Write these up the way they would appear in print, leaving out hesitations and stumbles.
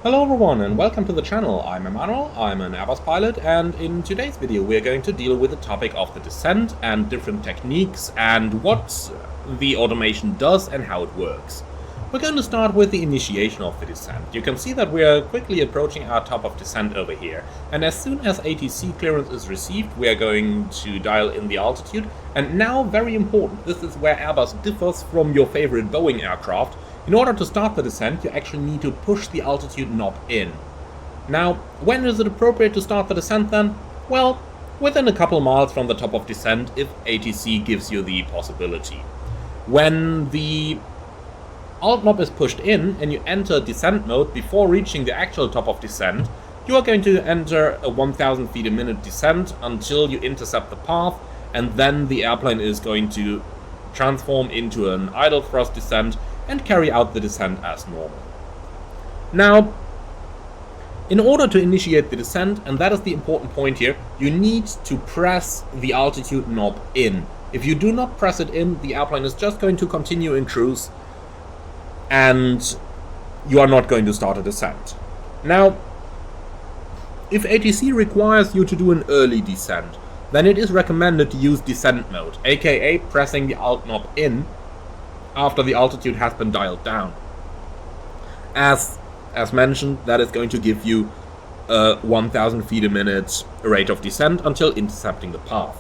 Hello everyone and welcome to the channel. I'm Emmanuel, I'm an Airbus pilot, and in today's video we are going to deal with the topic of the descent and different techniques and what the automation does and how it works. We're going to start with the initiation of the descent. You can see that we are quickly approaching our top of descent over here, and as soon as ATC clearance is received we are going to dial in the altitude. And now, very important, this is where Airbus differs from your favorite Boeing aircraft. In order to start the descent, you actually need to push the altitude knob in. Now, when is it appropriate to start the descent then? Well, within a couple miles from the top of descent, if ATC gives you the possibility. When the alt knob is pushed in and you enter descent mode before reaching the actual top of descent, you are going to enter a 1000 feet a minute descent until you intercept the path, and then the airplane is going to transform into an idle thrust descent and carry out the descent as normal. Now, in order to initiate the descent, and that is the important point here, you need to press the altitude knob in. If you do not press it in, the airplane is just going to continue in cruise and you are not going to start a descent. Now, if ATC requires you to do an early descent, then it is recommended to use descent mode, aka pressing the alt knob in after the altitude has been dialed down. As mentioned, that is going to give you a 1000 feet a minute rate of descent until intercepting the path.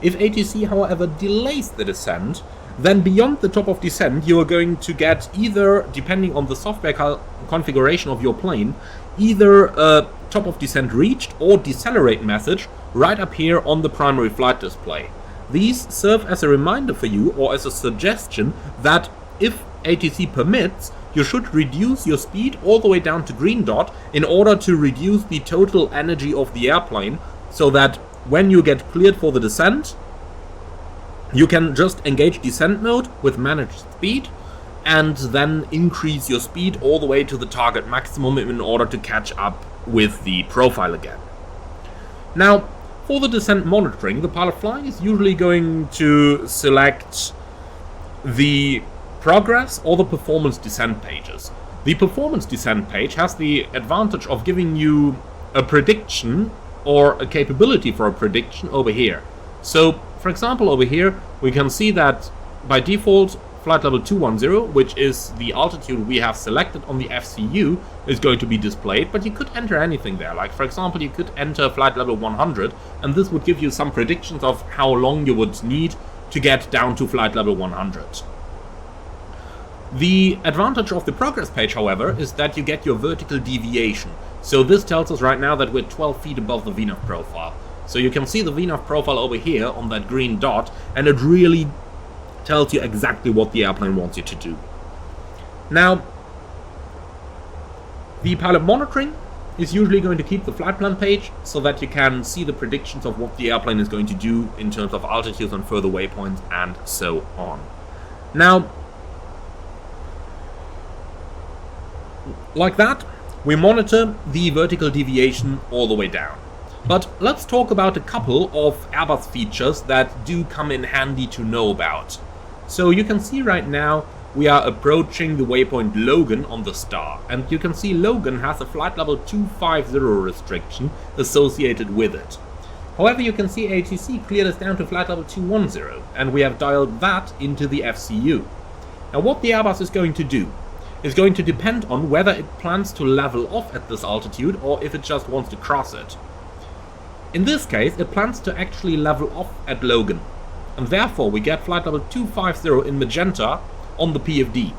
If ATC, however, delays the descent, then beyond the top of descent you are going to get either, depending on the software configuration of your plane, either a top of descent reached or decelerate message right up here on the primary flight display. These serve as a reminder for you, or as a suggestion, that if ATC permits, you should reduce your speed all the way down to green dot in order to reduce the total energy of the airplane, so that when you get cleared for the descent, you can just engage descent mode with managed speed and then increase your speed all the way to the target maximum in order to catch up with the profile again. Now, for the descent monitoring, the pilot flying is usually going to select the progress or the performance descent pages. The performance descent page has the advantage of giving you a prediction or a capability for a prediction over here. So, for example, over here we can see that by default flight level 210, which is the altitude we have selected on the FCU, is going to be displayed, but you could enter anything there. Like, for example, you could enter flight level 100, and this would give you some predictions of how long you would need to get down to flight level 100. The advantage of the progress page, however, is that you get your vertical deviation. So this tells us right now that we're 12 feet above the VNAV profile. So you can see the VNAV profile over here on that green dot, and it really tells you exactly what the airplane wants you to do. Now, the pilot monitoring is usually going to keep the flight plan page so that you can see the predictions of what the airplane is going to do in terms of altitudes and further waypoints and so on. Now, like that, we monitor the vertical deviation all the way down. But let's talk about a couple of Airbus features that do come in handy to know about. So you can see right now we are approaching the waypoint Logan on the star, and you can see Logan has a flight level 250 restriction associated with it. However, you can see ATC cleared us down to flight level 210, and we have dialed that into the FCU. Now what the Airbus is going to do is going to depend on whether it plans to level off at this altitude or if it just wants to cross it. In this case, it plans to actually level off at Logan, and therefore we get flight level 250 in magenta on the PFD.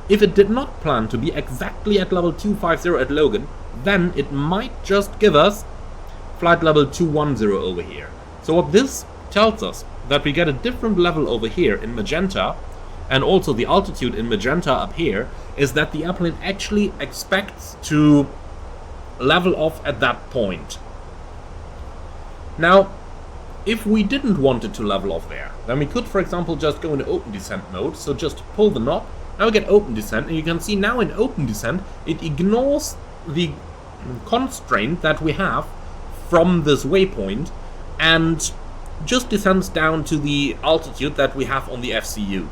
If it did not plan to be exactly at level 250 at Logan, then it might just give us flight level 210 over here. So what this tells us, that we get a different level over here in magenta, and also the altitude in magenta up here, is that the airplane actually expects to level off at that point. Now, if we didn't want it to level off there, then we could, for example, just go into open descent mode. So just pull the knob, now we get open descent, and you can see now in open descent it ignores the constraint that we have from this waypoint and just descends down to the altitude that we have on the FCU.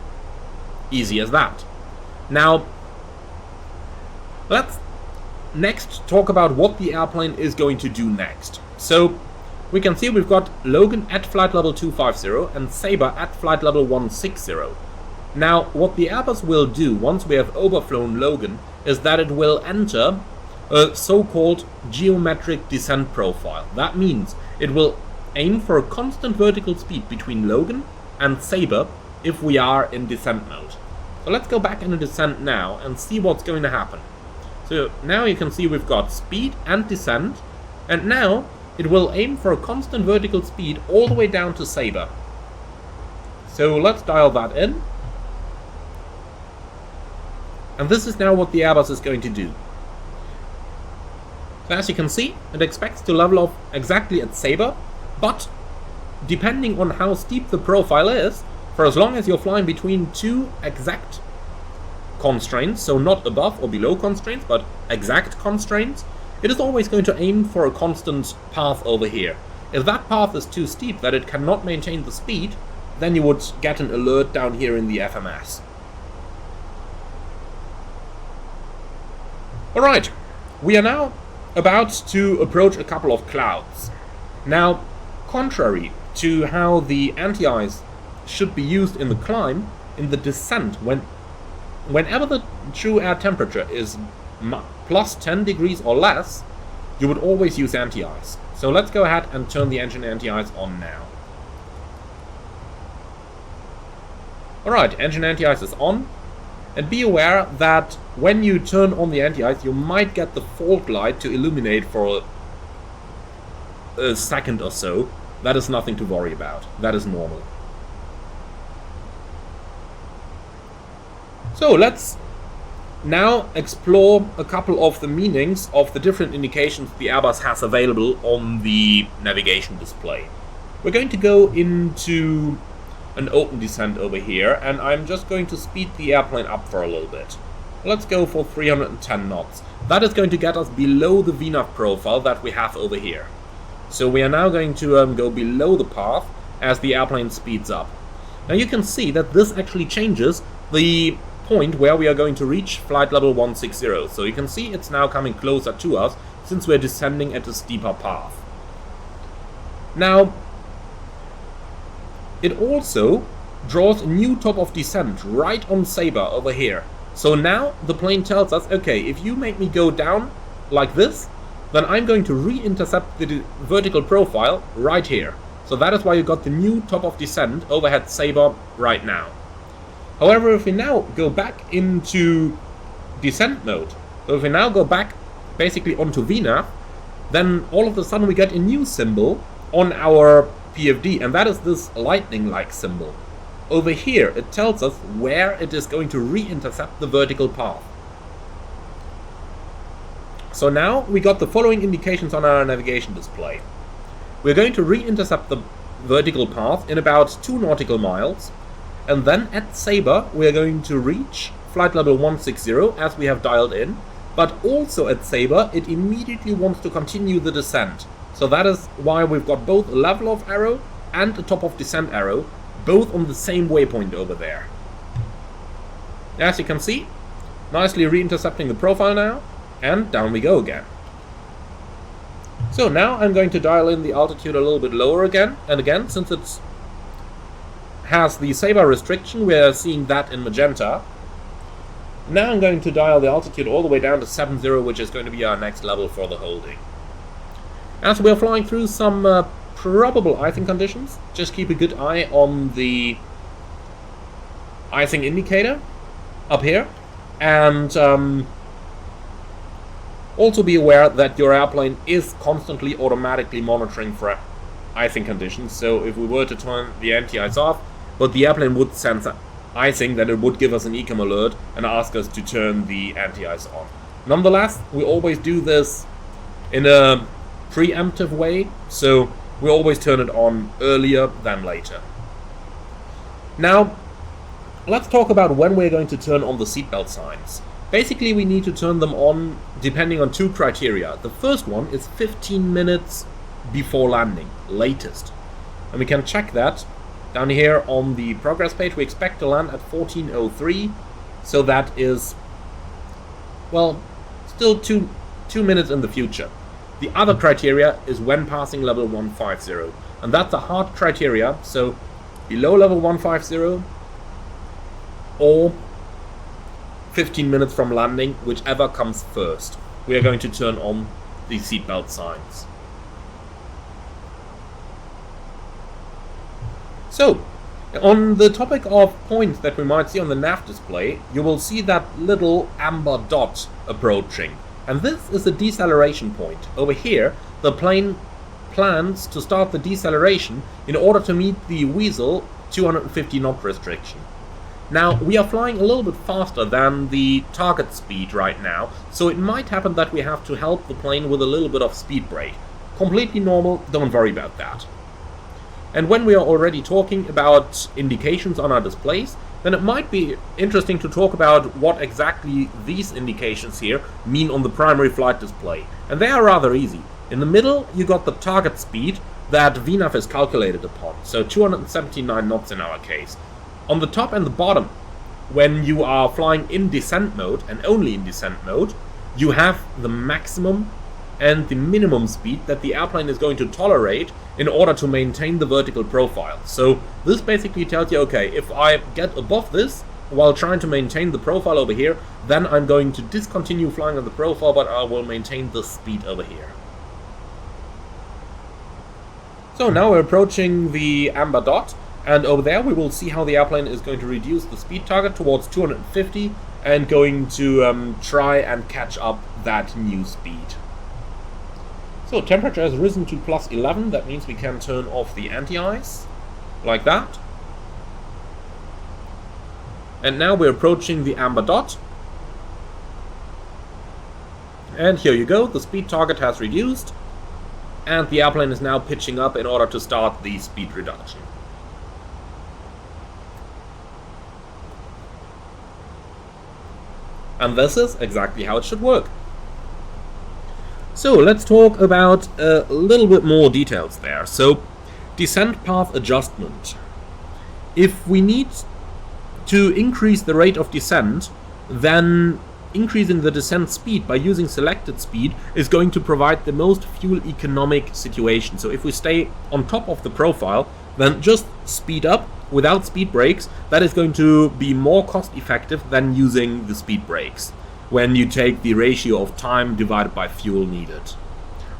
Easy as that. Now, let's next talk about what the airplane is going to do next. So we can see we've got Logan at flight level 250 and Sabre at flight level 160. Now, what the Airbus will do once we have overflown Logan is that it will enter a so-called geometric descent profile. That means it will aim for a constant vertical speed between Logan and Sabre if we are in descent mode. So let's go back into descent now and see what's going to happen. So now you can see we've got speed and descent, and now it will aim for a constant vertical speed all the way down to Sabre. So let's dial that in. And this is now what the Airbus is going to do. So as you can see, it expects to level off exactly at Sabre, but depending on how steep the profile is, for as long as you're flying between two exact constraints, so not above or below constraints, but exact constraints, it is always going to aim for a constant path over here. If that path is too steep that it cannot maintain the speed, then you would get an alert down here in the FMS. Alright, we are now about to approach a couple of clouds. Now, contrary to how the anti-ice should be used in the climb, in the descent, whenever the true air temperature is plus 10 degrees or less, you would always use anti-ice. So let's go ahead and turn the engine anti-ice on now. Alright, engine anti-ice is on. And be aware that when you turn on the anti-ice, you might get the fault light to illuminate for a second or so. That is nothing to worry about. That is normal. So let's now explore a couple of the meanings of the different indications the Airbus has available on the navigation display. We're going to go into an open descent over here, and I'm just going to speed the airplane up for a little bit. Let's go for 310 knots. That is going to get us below the VNAV profile that we have over here. So we are now going to go below the path as the airplane speeds up. Now you can see that this actually changes the point where we are going to reach flight level 160. So you can see it's now coming closer to us since we're descending at a steeper path. Now, it also draws a new top of descent right on Sabre over here. So now the plane tells us, okay, if you make me go down like this, then I'm going to re-intercept the vertical profile right here. So that is why you got the new top of descent overhead Sabre right now. However, if we now go back into descent mode, so if we now go back basically onto VNAV, then all of a sudden we get a new symbol on our PFD, and that is this lightning-like symbol. Over here, it tells us where it is going to re-intercept the vertical path. So now we got the following indications on our navigation display. We're going to re-intercept the vertical path in about 2 nautical miles, and then at Sabre we're going to reach flight level 160 as we have dialed in, but also at Sabre it immediately wants to continue the descent. So that is why we've got both a level off arrow and a top of descent arrow, both on the same waypoint over there. As you can see, nicely re-intercepting the profile now, and down we go again. So now I'm going to dial in the altitude a little bit lower again, and again, since it has the Sabre restriction, we're seeing that in magenta. Now I'm going to dial the altitude all the way down to 70, which is going to be our next level for the holding. As we're flying through some probable icing conditions, just keep a good eye on the icing indicator up here, and also be aware that your airplane is constantly automatically monitoring for icing conditions. So if we were to turn the anti-ice off, but the airplane would sense icing, then it would give us an ECAM alert and ask us to turn the anti-ice on. Nonetheless, we always do this in a preemptive way, so we always turn it on earlier than later. Now, let's talk about when we're going to turn on the seatbelt signs. Basically, we need to turn them on depending on 2 criteria. The first one is 15 minutes before landing, latest. And we can check that down here on the progress page. We expect to land at 14:03, so that is, well, still 2 2 minutes in the future. The other criteria is when passing level 150, and that's a hard criteria, so below level 150 or 15 minutes from landing, whichever comes first. We are going to turn on the seatbelt signs. So, on the topic of points that we might see on the nav display, you will see that little amber dot approaching. And this is a deceleration point. Over here, the plane plans to start the deceleration in order to meet the Weasel 250 knot restriction. Now, we are flying a little bit faster than the target speed right now, so it might happen that we have to help the plane with a little bit of speed brake. Completely normal, don't worry about that. And when we are already talking about indications on our displays, then it might be interesting to talk about what exactly these indications here mean on the primary flight display. And they are rather easy. In the middle, you got the target speed that VNAV is calculated upon, so 279 knots in our case. On the top and the bottom, when you are flying in descent mode, and only in descent mode, you have the maximum and the minimum speed that the airplane is going to tolerate in order to maintain the vertical profile. So this basically tells you, okay, if I get above this while trying to maintain the profile over here, then I'm going to discontinue flying on the profile, but I will maintain the speed over here. So now we're approaching the amber dot, and over there we will see how the airplane is going to reduce the speed target towards 250 and going to try and catch up that new speed. So temperature has risen to plus 11, that means we can turn off the anti-ice, like that. And now we're approaching the amber dot. And here you go, the speed target has reduced, and the airplane is now pitching up in order to start the speed reduction. And this is exactly how it should work. So let's talk about a little bit more details there. So, descent path adjustment. If we need to increase the rate of descent, then increasing the descent speed by using selected speed is going to provide the most fuel economic situation. So if we stay on top of the profile, then just speed up without speed brakes. That is going to be more cost effective than using the speed brakes, when you take the ratio of time divided by fuel needed.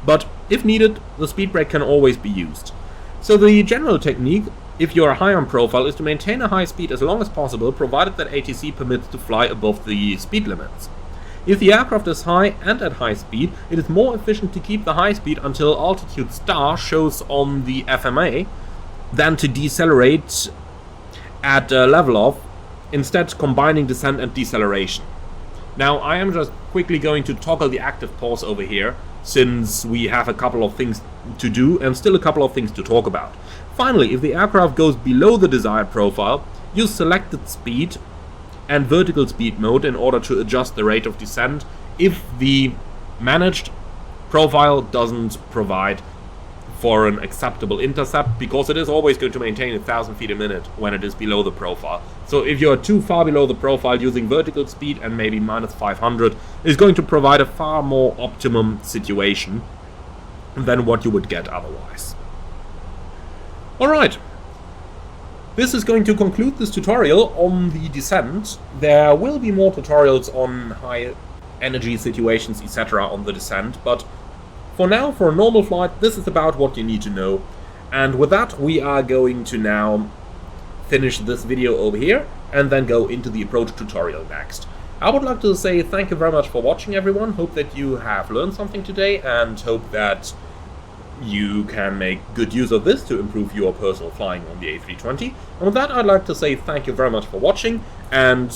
But if needed, the speed brake can always be used. So the general technique, if you are high on profile, is to maintain a high speed as long as possible, provided that ATC permits to fly above the speed limits. If the aircraft is high and at high speed, it is more efficient to keep the high speed until altitude star shows on the FMA than to decelerate at a level of, instead combining descent and deceleration. Now, I am just quickly going to toggle the active pause over here, since we have a couple of things to do and still a couple of things to talk about. Finally, if the aircraft goes below the desired profile, use selected speed and vertical speed mode in order to adjust the rate of descent if the managed profile doesn't provide for an acceptable intercept, because it is always going to maintain 1,000 feet a minute when it is below the profile. So if you are too far below the profile, using vertical speed and maybe minus 500 is going to provide a far more optimum situation than what you would get otherwise. Alright, this is going to conclude this tutorial on the descent. There will be more tutorials on high energy situations, etc. on the descent, but for now, for a normal flight, this is about what you need to know. And with that, we are going to now finish this video over here and then go into the approach tutorial next. I would like to say thank you very much for watching, everyone. Hope that you have learned something today and hope that you can make good use of this to improve your personal flying on the A320. And with that, I'd like to say thank you very much for watching, and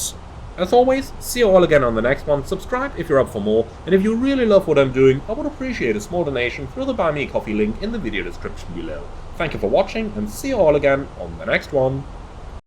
as always, see you all again on the next one. Subscribe if you're up for more, and if you really love what I'm doing, I would appreciate a small donation through the Buy Me a Coffee link in the video description below. Thank you for watching, and see you all again on the next one.